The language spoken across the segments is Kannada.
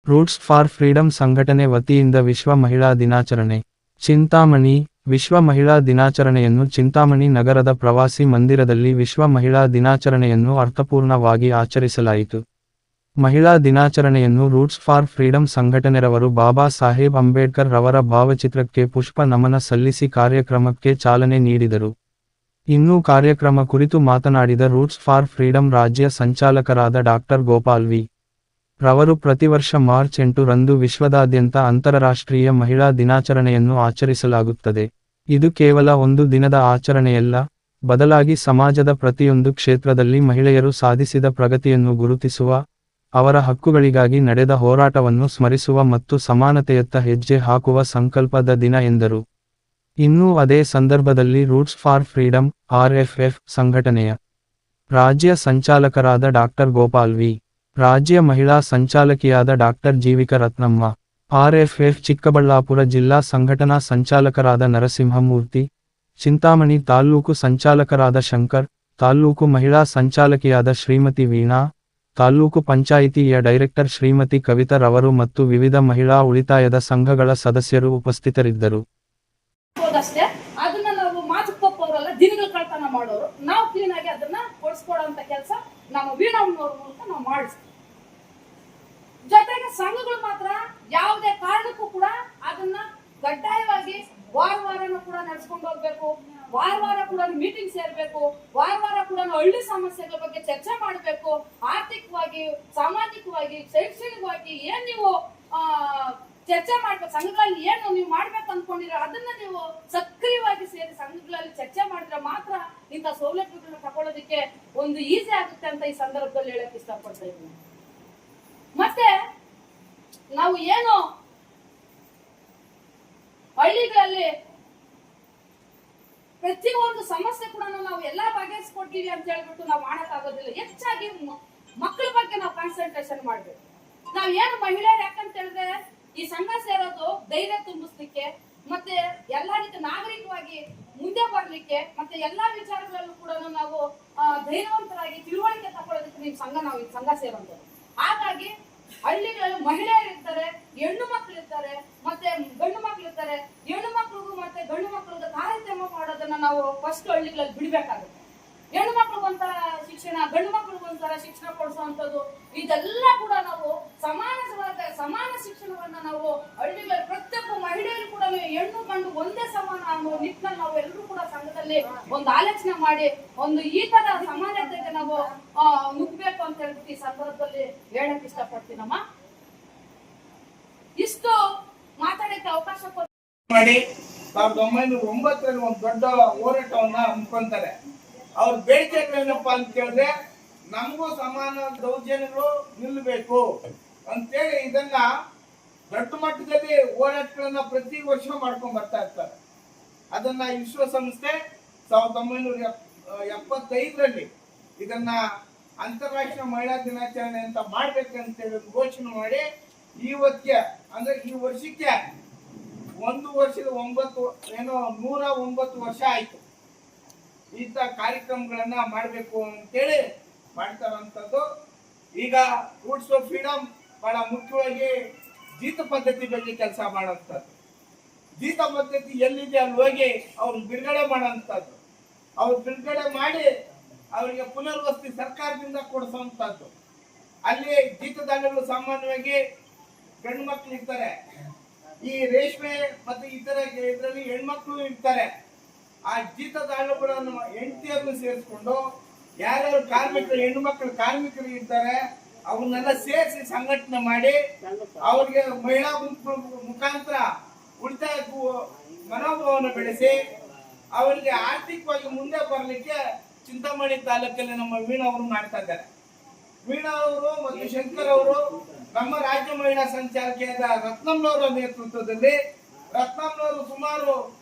ರೂಟ್ಸ್ ಫಾರ್ ಫ್ರೀಡಂ ಸಂಘಟನೆ ವತಿಯಿಂದ ವಿಶ್ವ ಮಹಿಳಾ ದಿನಾಚರಣೆ. ಚಿಂತಾಮಣಿ. ವಿಶ್ವ ಮಹಿಳಾ ದಿನಾಚರಣೆಯನ್ನು ಚಿಂತಾಮಣಿ ನಗರದ ಪ್ರವಾಸಿ ಮಂದಿರದಲ್ಲಿ ವಿಶ್ವ ಮಹಿಳಾ ದಿನಾಚರಣೆಯನ್ನು ಅರ್ಥಪೂರ್ಣವಾಗಿ ಆಚರಿಸಲಾಯಿತು. ಮಹಿಳಾ ದಿನಾಚರಣೆಯನ್ನು roots for freedom ಸಂಘಟನೆರವರು Baba Saheb Ambedkar ರವರ ಭಾವಚಿತ್ರಕ್ಕೆ ಪುಷ್ಪ ನಮನ ಸಲ್ಲಿಸಿ ಕಾರ್ಯಕ್ರಮಕ್ಕೆ ಚಾಲನೆ ನೀಡಿದರು. ಇನ್ನು ಕಾರ್ಯಕ್ರಮ ಕುರಿತು ಮಾತನಾಡಿದ ರೂಟ್ಸ್ ಫಾರ್ ಫ್ರೀಡಂ ರಾಜ್ಯ ಸಂಚಾಲಕರಾದ ಡಾಕ್ಟರ್ ಗೋಪಾಲ್ ವಿ. ರವರು ಪ್ರತಿವರ್ಷ ಮಾರ್ಚ್ 8 ರಂದು ವಿಶ್ವದಾದ್ಯಂತ ಅಂತರರಾಷ್ಟ್ರೀಯ ಮಹಿಳಾ ದಿನಾಚರಣೆಯನ್ನು ಆಚರಿಸಲಾಗುತ್ತದೆ. ಇದು ಕೇವಲ ಒಂದು ದಿನದ ಆಚರಣೆಯಲ್ಲ, ಬದಲಾಗಿ ಸಮಾಜದ ಪ್ರತಿಯೊಂದು ಕ್ಷೇತ್ರದಲ್ಲಿ ಮಹಿಳೆಯರು ಸಾಧಿಸಿದ ಪ್ರಗತಿಯನ್ನು ಗುರುತಿಸುವ, ಅವರ ಹಕ್ಕುಗಳಿಗಾಗಿ ನಡೆದ ಹೋರಾಟವನ್ನು ಸ್ಮರಿಸುವ ಮತ್ತು ಸಮಾನತೆಯತ್ತ ಹೆಜ್ಜೆ ಹಾಕುವ ಸಂಕಲ್ಪದ ದಿನ ಎಂದರು. ಇನ್ನೂ ಅದೇ ಸಂದರ್ಭದಲ್ಲಿ ರೂಟ್ಸ್ ಫಾರ್ ಫ್ರೀಡಂ (RFF) ಸಂಘಟನೆಯ ರಾಜ್ಯ ಸಂಚಾಲಕರಾದ ಡಾಕ್ಟರ್ ಗೋಪಾಲ್ ವಿ. ರಾಜ್ಯ ಮಹಿಳಾ ಸಂಚಾಲಕಿಯಾದ ಡಾಕ್ಟರ್ ಜೀವಿಕ ರತ್ನಮ್ಮ, RFF ಚಿಕ್ಕಬಳ್ಳಾಪುರ ಜಿಲ್ಲಾ ಸಂಘಟನಾ ಸಂಚಾಲಕರಾದ ನರಸಿಂಹಮೂರ್ತಿ, ಚಿಂತಾಮಣಿ ತಾಲ್ಲೂಕು ಸಂಚಾಲಕರಾದ ಶಂಕರ್, ತಾಲ್ಲೂಕು ಮಹಿಳಾ ಸಂಚಾಲಕಿಯಾದ ಶ್ರೀಮತಿ ವೀಣಾ, ತಾಲ್ಲೂಕು ಪಂಚಾಯಿತಿಯ ಡೈರೆಕ್ಟರ್ ಶ್ರೀಮತಿ ಕವಿತಾ ರವರು ಮತ್ತು ವಿವಿಧ ಮಹಿಳಾ ಉಳಿತಾಯದ ಸಂಘಗಳ ಸದಸ್ಯರು ಉಪಸ್ಥಿತರಿದ್ದರು. ಅದನ್ನ ನಾವು ಮಾತು ತಪ್ಪವರಲ್ಲ, ದಿನಗಳ ಕಳ್ತನ ಮಾಡೋರು, ನಾವು ಕ್ಲೀನ್ ಆಗಿ ಅದನ್ನ ಕೊಡಿಸ್ಕೊಡೋಂತ ಕೆಲಸ ನಮ್ಮ ವೀಣಮ್ಮನವ್ರ ಮೂಲಕ ನಾವು ಮಾಡಿಸ್ತೀವಿ. ಜೊತೆಗೆ ಸಂಘಗಳು ಮಾತ್ರ ಯಾವುದೇ ಕಾರಣಕ್ಕೂ ಕೂಡ ಅದನ್ನ ಕಡ್ಡಾಯವಾಗಿ ವಾರನೂ ಕೂಡ ನಡೆಸ್ಕೊಂಡು ಹೋಗ್ಬೇಕು, ವಾರ ಕೂಡ ಮೀಟಿಂಗ್ ಸೇರ್ಬೇಕು, ವಾರ ಕೂಡ ಹಳ್ಳಿ ಸಮಸ್ಯೆಗಳ ಬಗ್ಗೆ ಚರ್ಚೆ ಮಾಡಬೇಕು. ಆರ್ಥಿಕವಾಗಿ, ಸಾಮಾಜಿಕವಾಗಿ, ಶೈಕ್ಷಣಿಕವಾಗಿ ಏನ್ ನೀವು ಚರ್ಚೆ ಮಾಡ್ಬೇಕು, ಸಂಘಗಳಲ್ಲಿ ಏನು ನೀವು ಮಾಡ್ಬೇಕು ಅನ್ಕೊಂಡಿರೋ ಅದನ್ನ ನೀವು ಸಕ್ರಿಯವಾಗಿ ಸೇರಿ ಸಂಘಗಳಲ್ಲಿ ಚರ್ಚೆ ಮಾಡಿದ್ರೆ ಮಾತ್ರ ಇಂಥ ಸೌಲಭ್ಯಗಳನ್ನ ತಗೊಳ್ಳೋದಕ್ಕೆ ಒಂದು ಈಸಿ ಆಗುತ್ತೆ ಅಂತ ಈ ಸಂದರ್ಭದಲ್ಲಿ ಹೇಳಕ್ ಇಷ್ಟಪಡ್ತಾ ಇದ್ದೀನಿ. ಮತ್ತೆ ನಾವು ಏನು ಹಳ್ಳಿಗಳಲ್ಲಿ ಪ್ರತಿಯೊಂದು ಸಮಸ್ಯೆ ಕೂಡ ನಾವು ಎಲ್ಲಾ ಬಗೆಹರಿಸ್ಕೊಡ್ತೀವಿ ಅಂತ ಹೇಳ್ಬಿಟ್ಟು ನಾವು ಮಾಡಕ್ ಆಗೋದಿಲ್ಲ. ಹೆಚ್ಚಾಗಿ ಮಕ್ಕಳ ಬಗ್ಗೆ ನಾವು ಕಾನ್ಸಂಟ್ರೇಷನ್ ಮಾಡ್ಬೇಕು. ನಾವ್ ಏನು ಮಹಿಳೆಯರು ಯಾಕಂತ ಹೇಳಿದ್ರೆ ಈ ಸಂಘ ಸೇರೋದು ಧೈರ್ಯ ತುಂಬಿಸ್ಲಿಕ್ಕೆ, ಮತ್ತೆ ಎಲ್ಲಾ ರೀತಿ ನಾಗರಿಕವಾಗಿ ಮುಂದೆ ಬರ್ಲಿಕ್ಕೆ, ಮತ್ತೆ ಎಲ್ಲಾ ವಿಚಾರಗಳಲ್ಲೂ ಕೂಡ ನಾವು ಧೈರ್ಯವಂತರಾಗಿ ತಿಳುವಳಿಕೆ ತಗೊಳ್ಳೋದಕ್ಕೆ ನಾವು ಈ ಸಂಘ ಸೇರೋದು. ಹಾಗಾಗಿ ಹಳ್ಳಿಗಳಲ್ಲಿ ಮಹಿಳೆಯರು ಇರ್ತಾರೆ, ಹೆಣ್ಣು ಮಕ್ಳು ಇರ್ತಾರೆ, ಮತ್ತೆ ಗಂಡು ಮಕ್ಳು ಇರ್ತಾರೆ. ಹೆಣ್ಣು ಮಕ್ಳಿಗೂ ಮತ್ತೆ ಗಂಡು ಮಕ್ಳಿಗೂ ತಾರತಮ್ಯ ಮಾಡೋದನ್ನ ನಾವು ಫಸ್ಟ್ ಹಳ್ಳಿಗಳಲ್ಲಿ ಬಿಡ್ಬೇಕಾಗುತ್ತೆ. ಹೆಣ್ಣು ಮಕ್ಳಿಗೊಂಥರ ಶಿಕ್ಷಣ, ಗಂಡು ಮಕ್ಳಿಗೊಂಥರ ಶಿಕ್ಷಣ ಕೊಡಿಸುವಂಥದ್ದು, ಇದೆಲ್ಲ ಕೂಡ ನಾವು ಸಮಾನ ಶಿಕ್ಷಣವನ್ನ ನಾವು ಹಳ್ಳಿಗಳಲ್ಲಿ ಪ್ರತಿಯೊಬ್ಬ ಮಹಿಳೆಯರು ಕೂಡ ಹೆಣ್ಣು ಗಂಡು ಒಂದೇ ಸಮಾನ ಅನ್ನೋ ನಿಟ್ಟಿನಲ್ಲಿ ನಾವು ಎಲ್ಲರೂ ಕೂಡ ಸಂಘದಲ್ಲಿ ಒಂದು ಆಲೋಚನೆ ಮಾಡಿ ಒಂದು ಈ ತರ ಸಮಾನತೆಗೆ ನಾವು ನುಗ್ಬೇಕು ಅಂತ ಹೇಳ್ಬಿಟ್ಟು ಈ ಸಂದರ್ಭದಲ್ಲಿ ಹೇಳಕ್ ಇಷ್ಟಪಡ್ತೀನಮ್ಮ. ಇಷ್ಟು ಮಾತಾಡಕ್ಕೆ ಅವಕಾಶ ಮಾಡಿ 1909 ಒಂದು ದೊಡ್ಡ ಹೋರಾಟವನ್ನ ಹಮ್ಮಿಕೊಂತಾರೆ. ಅವ್ರ ಬೇಡಿಕೆಗಳೇನಪ್ಪಾ ಅಂತ ಕೇಳಿದ್ರೆ, ನಮಗೂ ಸಮಾನ ದೌರ್ಜನ್ಯಗಳು ನಿಲ್ಲಬೇಕು ಅಂತೇಳಿ ಇದನ್ನ ದೊಡ್ಡ ಮಟ್ಟದಲ್ಲಿ ಹೋರಾಟಗಳನ್ನ ಪ್ರತಿ ವರ್ಷ ಮಾಡ್ಕೊಂಡ್ ಬರ್ತಾ ಇರ್ತಾರೆ. ಅದನ್ನ ವಿಶ್ವಸಂಸ್ಥೆ 1975ರಲ್ಲಿ ಇದನ್ನ ಅಂತಾರಾಷ್ಟ್ರೀಯ ಮಹಿಳಾ ದಿನಾಚರಣೆ ಅಂತ ಮಾಡ್ಬೇಕಂತೇಳಿ ಘೋಷಣೆ ಮಾಡಿ ಇವತ್ತಿಗೆ ಅಂದ್ರೆ ಈ ವರ್ಷಕ್ಕೆ 1 ವರ್ಷದ 109 ವರ್ಷ ಆಯ್ತು. ಇಂಥ ಕಾರ್ಯಕ್ರಮಗಳನ್ನ ಮಾಡಬೇಕು ಅಂತೇಳಿ ಮಾಡ್ತಾರಂಥದ್ದು. ಈಗ ರೂಟ್ಸ್ ಆಫ್ ಫ್ರೀಡಮ್ ಬಹಳ ಮುಖ್ಯವಾಗಿ ಜೀತ ಪದ್ಧತಿ ಬಗ್ಗೆ ಕೆಲಸ ಮಾಡೋಂಥದ್ದು. ಜೀತ ಪದ್ಧತಿ ಎಲ್ಲಿದೆ ಅಲ್ಲಿ ಹೋಗಿ ಅವ್ರು ಬಿಡುಗಡೆ ಮಾಡೋಂಥದ್ದು, ಅವ್ರು ಬಿಡುಗಡೆ ಮಾಡಿ ಅವರಿಗೆ ಪುನರ್ವಸತಿ ಸರ್ಕಾರದಿಂದ ಕೊಡಿಸುವಂಥದ್ದು. ಅಲ್ಲಿ ಜೀತದಾಳಗಳು ಸಾಮಾನ್ಯವಾಗಿ ಗಂಡು ಮಕ್ಕಳು ಇರ್ತಾರೆ, ಈ ರೇಷ್ಮೆ ಮತ್ತೆ ಇತರ ಇದರಲ್ಲಿ ಹೆಣ್ಮಕ್ಳು ಇರ್ತಾರೆ. ಆ ಜೀತದಾಳುಗಳನ್ನು ಹೆಂಡತಿಯನ್ನು ಸೇರಿಸ್ಕೊಂಡು ಯಾರ್ಯಾರು ಕಾರ್ಮಿಕರು, ಹೆಣ್ಣು ಮಕ್ಕಳು ಕಾರ್ಮಿಕರು ಇರ್ತಾರೆ ಅವನ್ನೆಲ್ಲ ಸೇರಿಸಿ ಸಂಘಟನೆ ಮಾಡಿ ಅವ್ರಿಗೆ ಮಹಿಳಾ ಮುಖಾಂತರ ಉಳಿತಾಯಕ್ಕೂ ಮನೋಭಾವನ ಬೆಳೆಸಿ ಅವರಿಗೆ ಆರ್ಥಿಕವಾಗಿ ಮುಂದೆ ಬರಲಿಕ್ಕೆ ಚಿಂತಾಮಣಿ ತಾಲೂಕಲ್ಲಿ ನಮ್ಮ ವೀಣಾ ಅವರು ಮಾಡ್ತಾ ಇದ್ದಾರೆ. ವೀಣಾ ಅವರು ಮತ್ತು ಶಂಕರ್ ಅವರು ನಮ್ಮ ರಾಜ್ಯ ಮಹಿಳಾ ಸಂಚಾಲಕಿಯಾದ ರತ್ನಮ್ಮನವರ ನೇತೃತ್ವದಲ್ಲಿ, ರತ್ನಮ್ಮನವರು ಸುಮಾರು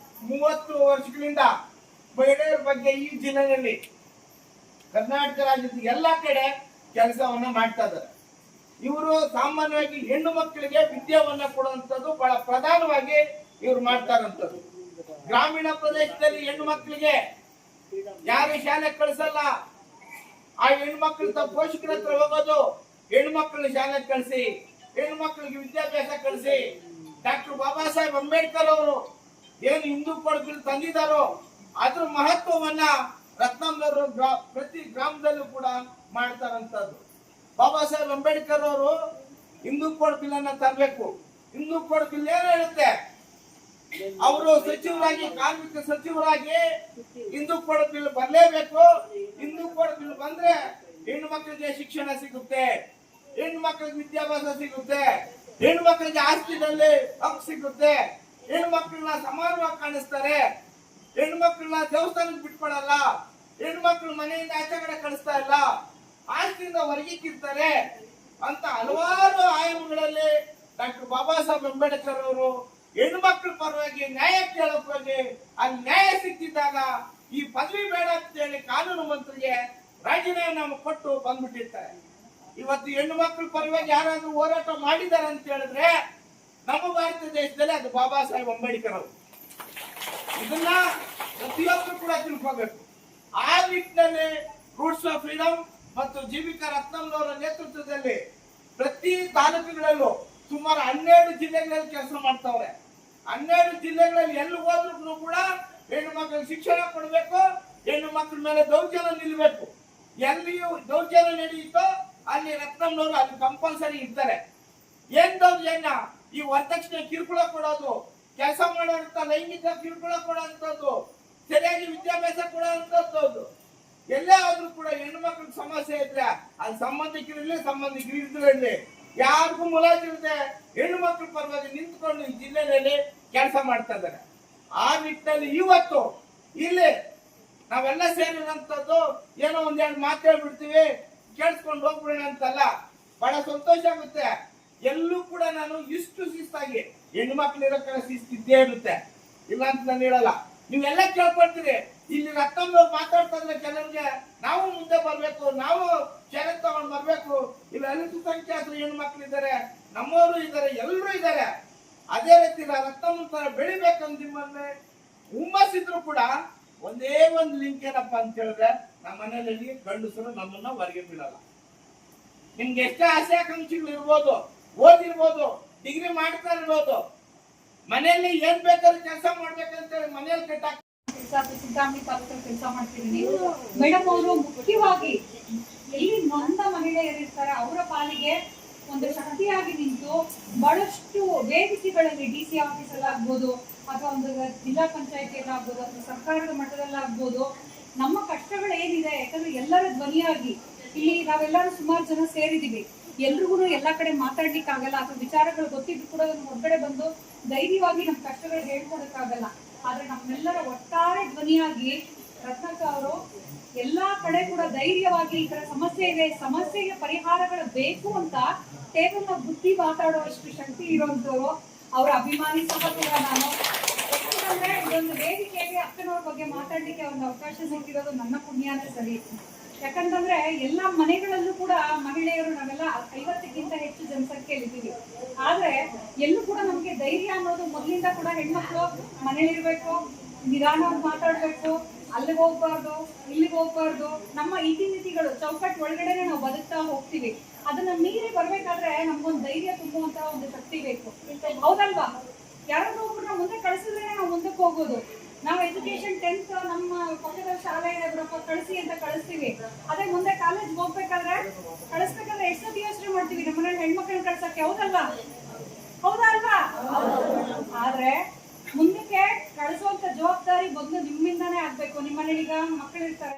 30 ವರ್ಷಗಳಿಂದ ಮಹಿಳೆಯರ ಬಗ್ಗೆ ಈ ಜಿಲ್ಲೆಯಲ್ಲಿ ಕರ್ನಾಟಕ ರಾಜ್ಯದ ಎಲ್ಲಾ ಕಡೆ ಕೆಲಸವನ್ನ ಮಾಡ್ತಾ ಇದ್ದಾರೆ. ಇವರು ಸಾಮಾನ್ಯವಾಗಿ ಹೆಣ್ಣು ಮಕ್ಕಳಿಗೆ ವಿದ್ಯಾವನ್ನ ಕೊಡುವಂಥದ್ದು ಬಹಳ ಪ್ರಧಾನವಾಗಿ ಇವ್ರು ಮಾಡ್ತಾರಂಥದ್ದು. ಗ್ರಾಮೀಣ ಪ್ರದೇಶದಲ್ಲಿ ಹೆಣ್ಣು ಮಕ್ಕಳಿಗೆ ಯಾರು ಶಾಲೆ ಕಳಿಸಲ್ಲ, ಆ ಹೆಣ್ಣು ಮಕ್ಕಳ ಪೋಷಕರ ಹತ್ರ ಹೋಗೋದು, ಹೆಣ್ಣು ಮಕ್ಕಳನ್ನ ಶಾಲೆ ಕಳಿಸಿ ಹೆಣ್ಣು ಮಕ್ಕಳಿಗೆ ವಿದ್ಯಾಭ್ಯಾಸ ಕಲಿಸಿ. ಡಾಕ್ಟರ್ ಬಾಬಾ ಸಾಹೇಬ್ ಅಂಬೇಡ್ಕರ್ ಅವರು ಏನು ಹಿಂದೂ ಕೋಡ್ ಬಿಲ್ ತಂದಿದ್ದಾರೋ ಅದ್ರ ಮಹತ್ವವನ್ನ ರತ್ನಂದವರು ಪ್ರತಿ ಗ್ರಾಮದಲ್ಲೂ ಕೂಡ ಮಾಡ್ತಾರಂತದ್ದು. ಬಾಬಾ ಸಾಹೇಬ್ ಅಂಬೇಡ್ಕರ್ ಅವರು ಹಿಂದೂ ಕೋಡ್ ಬಿಲ್ ಅನ್ನ ತರಬೇಕು. ಹಿಂದೂ ಕೋಡ್ ಬಿಲ್ ಏನ್ ಹೇಳುತ್ತೆ, ಅವರು ಸಚಿವರಾಗಿ ಕಾರ್ಮಿಕ ಸಚಿವರಾಗಿ ಹಿಂದೂ ಕೋಡ್ ಬಿಲ್ ಬರಲೇಬೇಕು. ಹಿಂದೂ ಕೋಡ್ ಬಿಲ್ ಬಂದ್ರೆ ಹೆಣ್ಣು ಮಕ್ಕಳಿಗೆ ಶಿಕ್ಷಣ ಸಿಗುತ್ತೆ, ಹೆಣ್ಣು ಮಕ್ಕಳಿಗೆ ವಿದ್ಯಾಭ್ಯಾಸ ಸಿಗುತ್ತೆ, ಹೆಣ್ಣು ಮಕ್ಕಳಿಗೆ ಆಸ್ತಿನಲ್ಲಿ ಹಕ್ಕು ಸಿಗುತ್ತೆ, ಹೆಣ್ಣು ಮಕ್ಕಳನ್ನ ಸಮಾನವಾಗಿ ಕಾಣಿಸ್ತಾರೆ, ಹೆಣ್ಣು ಮಕ್ಕಳನ್ನ ದೇವಸ್ಥಾನಕ್ಕೆ ಬಿಟ್ಕೊಡಲ್ಲ, ಹೆಣ್ಣು ಮಕ್ಕಳು ಮನೆಯಿಂದ ಆಚೆ ಕಡೆ ಕಳಿಸ್ತಾ ಇಲ್ಲ, ಆಸ್ತಿಯಿಂದ ಹೊರಗಿಕ್ಕಿರ್ತಾರೆ ಅಂತ ಹಲವಾರು ಆಯಾಮಗಳಲ್ಲಿ ಡಾಕ್ಟರ್ ಬಾಬಾ ಸಾಹೇಬ್ ಅಂಬೇಡ್ಕರ್ ಅವರು ಹೆಣ್ಣು ಮಕ್ಕಳ ಪರವಾಗಿ ನ್ಯಾಯ ಕೇಳಕ್ ಹೋಗಿ ಅಲ್ಲಿ ನ್ಯಾಯ ಸಿಕ್ಕಿದ್ದಾಗ ಈ ಪದವಿ ಬೇಡ ಅಂತ ಹೇಳಿ ಕಾನೂನು ಮಂತ್ರಿಗೆ ರಾಜೀನಾಮೆ ಕೊಟ್ಟು ಬಂದ್ಬಿಟ್ಟಿರ್ತಾರೆ. ಇವತ್ತು ಹೆಣ್ಣು ಮಕ್ಕಳ ಪರವಾಗಿ ಯಾರಾದ್ರೂ ಹೋರಾಟ ಮಾಡಿದ್ದಾರೆ ಅಂತ ಹೇಳಿದ್ರೆ ನಮ್ಮ ಭಾರತ ದೇಶದಲ್ಲಿ ಅದು ಬಾಬಾ ಸಾಹೇಬ್ ಅಂಬೇಡ್ಕರ್ ಅವರು. ಇದನ್ನ ಪ್ರತಿಯೊಬ್ಬರು ಕೂಡ ತಿಳ್ಕೋಬೇಕು. ಆ ನಿಟ್ಟಿನಲ್ಲಿ ರೂಟ್ಸ್ ಆಫ್ ಫ್ರೀಡಮ್ ಮತ್ತು ಜೀವಿಕಾ ರತ್ನಂನವರ ನೇತೃತ್ವದಲ್ಲಿ ಪ್ರತಿ ತಾಲೂಕುಗಳಲ್ಲೂ ಸುಮಾರು 12 ಜಿಲ್ಲೆಗಳಲ್ಲಿ ಕೆಲಸ ಮಾಡ್ತಾವ್ರೆ. 12 ಜಿಲ್ಲೆಗಳಲ್ಲಿ ಎಲ್ಲಿ ಹೋದ್ರು ಕೂಡ ಹೆಣ್ಣು ಮಕ್ಕಳಿಗೆ ಶಿಕ್ಷಣ ಕೊಡಬೇಕು, ಹೆಣ್ಣು ಮಕ್ಕಳ ಮೇಲೆ ದೌರ್ಜನ್ಯ ನಿಲ್ಲಬೇಕು. ಎಲ್ಲಿಯೂ ದೌರ್ಜನ್ಯ ನಡೆಯುತ್ತೋ ಅಲ್ಲಿ ರತ್ನಂನವರು ಅಲ್ಲಿ ಕಂಪಲ್ಸರಿ ಇರ್ತಾರೆ. ಏನ್ ದೌರ್ಜನ್ಯ? ಈ ವರದಕ್ಷಿಣೆ ಕಿರುಕುಳ ಕೊಡೋದು, ಕೆಲಸ ಮಾಡೋಂಥ ಲೈಂಗಿಕ ಕಿರುಕುಳ ಕೊಡುವಂಥದ್ದು, ಸರಿಯಾಗಿ ವಿದ್ಯಾಭ್ಯಾಸ ಕೊಡುವಂಥದ್ದು. ಎಲ್ಲೇ ಆದ್ರೂ ಕೂಡ ಹೆಣ್ಣು ಮಕ್ಕಳಿಗೆ ಸಮಸ್ಯೆ ಇದ್ರೆ ಅಲ್ಲಿ ಸಂಬಂಧಿಕರು ಇರ್ಲಿ ಯಾರಿಗೂ ಮುಲಾಜಿರದೆ ಹೆಣ್ಣು ಮಕ್ಕಳ ಪರವಾಗಿ ನಿಂತ್ಕೊಂಡು ಈ ಜಿಲ್ಲೆಯಲ್ಲಿ ಕೆಲಸ ಮಾಡ್ತಾ ಇದ್ದಾರೆ. ಆ ನಿಟ್ಟಿನಲ್ಲಿ ಇವತ್ತು ಇಲ್ಲಿ ನಾವೆಲ್ಲ ಸೇರಿರುವಂತದ್ದು ಏನೋ ಒಂದೆರಡು ಮಾತಾಡ್ಬಿಡ್ತೀವಿ, ಕೇಳಿಸ್ಕೊಂಡು ಹೋಗ್ಬಿಡೋಣ ಅಂತಲ್ಲ, ಬಹಳ ಸಂತೋಷ ಆಗುತ್ತೆ. ಎಲ್ಲೂ ಕೂಡ ನಾನು ಇಷ್ಟು ಶಿಸ್ತಾಗಿ ಹೆಣ್ಣು ಮಕ್ಳು ಇರೋ ಕಡೆ ಶಿಸ್ತಿದ್ದೇ ಇರುತ್ತೆ, ಇಲ್ಲ ಅಂತ ನಾನು ಹೇಳಲ್ಲ. ನೀವೆಲ್ಲ ಕೇಳ್ಕೊಳ್ತೀರಿ, ಇಲ್ಲಿ ರತ್ನಂನವ್ರು ಮಾತಾಡ್ತಾ ಇದ್ರೆ ಕೆಲವರಿಗೆ ನಾವು ಮುಂದೆ ಬರ್ಬೇಕು, ನಾವು ಷರತ್ತು ತಗೊಂಡು ಬರ್ಬೇಕು, ಇಲ್ಲಿ ಅಲ್ಪಸಂಖ್ಯಾತರು ಹೆಣ್ಣು ಮಕ್ಳು ಇದ್ದಾರೆ, ನಮ್ಮವರು ಇದ್ದಾರೆ, ಎಲ್ಲರೂ ಇದ್ದಾರೆ. ಅದೇ ರೀತಿ ರತ್ನಮ್ಮ ತರ ಬೆಳಿಬೇಕಂತ ನಿಮ್ಮನ್ನೇ ಹುಮ್ಮಸ್ಸಿದ್ರು ಕೂಡ ಒಂದೇ ಒಂದು ಲಿಂಕ್ ಏನಪ್ಪ ಅಂತ ಹೇಳಿದ್ರೆ ನಮ್ಮ ಮನೆಯಲ್ಲಿ ಗಂಡಸರು ನಮ್ಮನ್ನ ಹೊರಗೆ ಬಿಡಲ್ಲ. ನಿಮ್ಗೆ ಎಷ್ಟೇ ಆಸೆ ಆಕಾಂಕ್ಷೆಗಳು ಇರ್ಬೋದು, ಓದಿರ್ಬೋದು, ಡಿಗ್ರಿ ಮಾಡ್ತಾ ಇರ್ಬೋದು, ಮನೆಯಲ್ಲಿ ಏನ್ ಬೇಕಾದ್ರೂ ಕೆಲಸ ಮಾಡ್ಬೇಕಂತ ಹೇಳಿ ಮನೆಯಲ್ಲಿ ಕಟ್ಟಾಕ ಸಿದ್ದಾಮಣಿ ತಾಲೂಕಲ್ಲಿ ಕೆಲಸ ಮಾಡ್ತಿದ್ದೀನಿ ಮೇಡಮ್. ಅವರು ಮುಖ್ಯವಾಗಿ ಎಲ್ಲಿ ನೊಂದ ಮಹಿಳೆಯರಿರ್ತಾರೆ ಅವರ ಪಾಲಿಗೆ ಒಂದು ಶಕ್ತಿಯಾಗಿ ನಿಂತು ಬಹಳಷ್ಟು ವೇದಿಕೆಗಳಲ್ಲಿ DC ಆಫೀಸಲ್ಲಾಗ್ಬೋದು ಅಥವಾ ಒಂದು ಜಿಲ್ಲಾ ಪಂಚಾಯತಿಯಲ್ಲಾಗ್ಬೋದು ಅಥವಾ ಸರ್ಕಾರದ ಮಟ್ಟದಲ್ಲಾಗ್ಬೋದು ನಮ್ಮ ಕಷ್ಟಗಳು ಏನಿದೆ, ಯಾಕಂದ್ರೆ ಎಲ್ಲರ ಧ್ವನಿಯಾಗಿ ಇಲ್ಲಿ ನಾವೆಲ್ಲರೂ ಸುಮಾರು ಜನ ಸೇರಿದೀವಿ, ಎಲ್ರಿಗೂ ಎಲ್ಲಾ ಕಡೆ ಮಾತಾಡ್ಲಿಕ್ಕೆ ಆಗಲ್ಲ ಅಥವಾ ವಿಚಾರಗಳು ಗೊತ್ತಿದ್ದು ಕೂಡ ಹೊರಗಡೆ ಬಂದು ಧೈರ್ಯವಾಗಿ ನಮ್ಮ ಕಷ್ಟಗಳು ಹೇಳ್ಕೊಡಕ್ಕಾಗಲ್ಲ. ಆದ್ರೆ ನಮ್ಮೆಲ್ಲರ ಒಟ್ಟಾರೆ ಧ್ವನಿಯಾಗಿ ರತ್ನಕ್ಕ ಅವರು ಎಲ್ಲಾ ಕಡೆ ಕೂಡ ಧೈರ್ಯವಾಗಿ ಈ ತರ ಸಮಸ್ಯೆ ಇದೆ, ಸಮಸ್ಯೆಗೆ ಪರಿಹಾರಗಳು ಬೇಕು ಅಂತ ಕೇವಲ ಬುದ್ಧಿ ಮಾತಾಡುವಷ್ಟು ಶಕ್ತಿ ಇರುವಂತವ್ರು. ಅವರ ಅಭಿಮಾನಿ ಸಹ ಕೂಡ ನಾನು. ಯಾಕಂದ್ರೆ ಇದೊಂದು ವೇದಿಕೆಗೆ ಅಕ್ಕನವ್ರ ಬಗ್ಗೆ ಮಾತಾಡ್ಲಿಕ್ಕೆ ಒಂದು ಅವಕಾಶ ಸಿಕ್ಕಿರೋದು ನನ್ನ ಪುಣ್ಯನೇ ಸರಿ. ಯಾಕಂತಂದ್ರೆ ಎಲ್ಲಾ ಮನೆಗಳಲ್ಲೂ ಕೂಡ ಮಹಿಳೆಯರು ನಾವೆಲ್ಲ 50ಕ್ಕಿಂತ ಹೆಚ್ಚು ಜನಸಂಖ್ಯೆಯಲ್ಲಿದ್ದೀವಿ. ಆದ್ರೆ ಎಲ್ಲೂ ಕೂಡ ನಮ್ಗೆ ಧೈರ್ಯ ಅನ್ನೋದು ಮೊದಲಿಂದ ಕೂಡ ಹೆಣ್ಮಕ್ಳು ಮನೇಲಿರ್ಬೇಕು, ನಿಧಾನವಾಗಿ ಮಾತಾಡ್ಬೇಕು, ಅಲ್ಲಿಗೆ ಹೋಗ್ಬಾರ್ದು, ಇಲ್ಲಿಗೆ ಹೋಗ್ಬಾರ್ದು, ನಮ್ಮ ಇತಿಮಿತಿಗಳು ಚೌಕಟ್ಟು ಒಳಗಡೆನೆ ನಾವು ಬದುಕ್ತಾ ಹೋಗ್ತೀವಿ. ಅದನ್ನ ಮೀರಿ ಬರ್ಬೇಕಾದ್ರೆ ನಮ್ಗೊಂದು ಧೈರ್ಯ ತುಂಬುವಂತಹ ಒಂದು ಶಕ್ತಿ ಬೇಕು, ಹೌದಲ್ವಾ? ಯಾರಾದ್ರೂ ಒಬ್ಬರನ್ನ ಮುಂದೆ ಕಳಿಸಿದ್ರೆ ನಾವು ಮುಂದಕ್ಕೆ ಹೋಗೋದು. ನಾವು ಎಜುಕೇಶನ್ 10th ನಮ್ಮ ಪಕ್ಕದ ಶಾಲೆ ಬಿಡಪ್ಪ ಕಳಿಸಿ ಅಂತ ಕಳಿಸ್ತೀವಿ. ಅದೇ ಮುಂದೆ ಕಾಲೇಜ್ ಹೋಗ್ಬೇಕಾದ್ರೆ ಕಳಿಸ್ಬೇಕಾದ್ರೆ ಎಷ್ಟೊತ್ತು ಯೋಚನೆ ಮಾಡ್ತೀವಿ ನಮ್ಮ ಮನೇಲಿ ಹೆಣ್ಮಕ್ಳನ್ನ ಕಳ್ಸಕ್ಕೆ, ಹೌದಲ್ವಾ? ಹೌದಲ್ವಾ? ಆದ್ರೆ ಮುಂದಕ್ಕೆ ಕಳಿಸುವಂತ ಜವಾಬ್ದಾರಿ ಬಂದು ನಿಮ್ಮಿಂದಾನೇ ಆಗ್ಬೇಕು. ನಿಮ್ಮ ಮನೇಲಿ ಈಗ ಮಕ್ಕಳಿರ್ತಾರೆ.